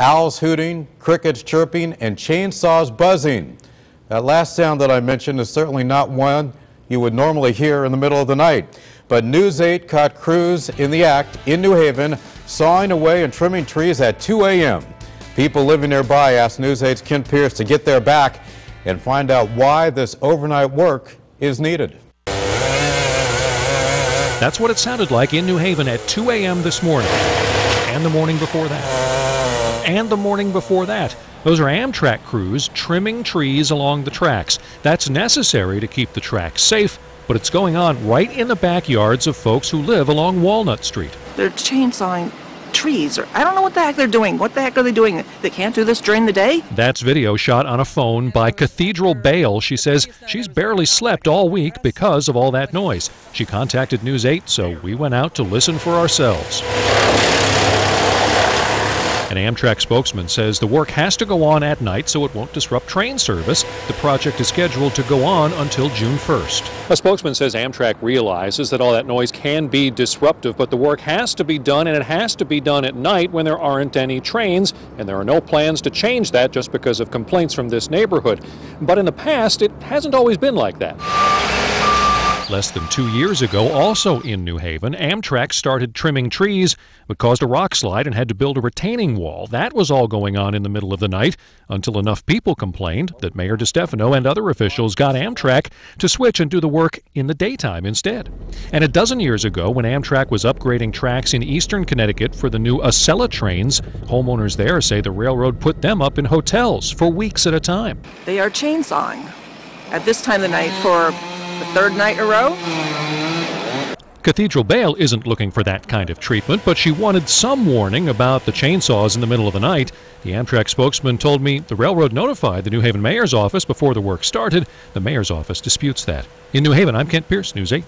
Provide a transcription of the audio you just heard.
owls hooting, crickets chirping, and chainsaws buzzing. That last sound that I mentioned is certainly not one you would normally hear in the middle of the night. But News 8 caught crews in the act in New Haven, sawing away and trimming trees at 2 a.m. People living nearby asked News 8's Kent Pierce to get their back and find out why this overnight work is needed. That's what it sounded like in New Haven at 2 a.m. this morning, and the morning before that, and the morning before that. Those are Amtrak crews trimming trees along the tracks. That's necessary to keep the tracks safe, but it's going on right in the backyards of folks who live along Walnut Street. They're chainsawing trees, or I don't know what the heck they're doing. What the heck are they doing? They can't do this during the day? That's video shot on a phone by Cathedral Bale. She says she's barely slept all week because of all that noise. She contacted News 8, so we went out to listen for ourselves. An Amtrak spokesman says the work has to go on at night so it won't disrupt train service. The project is scheduled to go on until June 1st. A spokesman says Amtrak realizes that all that noise can be disruptive, but the work has to be done, and it has to be done at night when there aren't any trains, and there are no plans to change that just because of complaints from this neighborhood. But in the past, it hasn't always been like that. Less than 2 years ago, also in New Haven, Amtrak started trimming trees but caused a rock slide and had to build a retaining wall. That was all going on in the middle of the night until enough people complained that Mayor DeStefano and other officials got Amtrak to switch and do the work in the daytime instead. And a dozen years ago, when Amtrak was upgrading tracks in eastern Connecticut for the new Acela trains, homeowners there say the railroad put them up in hotels for weeks at a time. They are chainsawing at this time of the night for the third night in a row. Cathedral Bale isn't looking for that kind of treatment, but she wanted some warning about the chainsaws in the middle of the night. The Amtrak spokesman told me the railroad notified the New Haven mayor's office before the work started. The mayor's office disputes that. In New Haven, I'm Kent Pierce, News 8.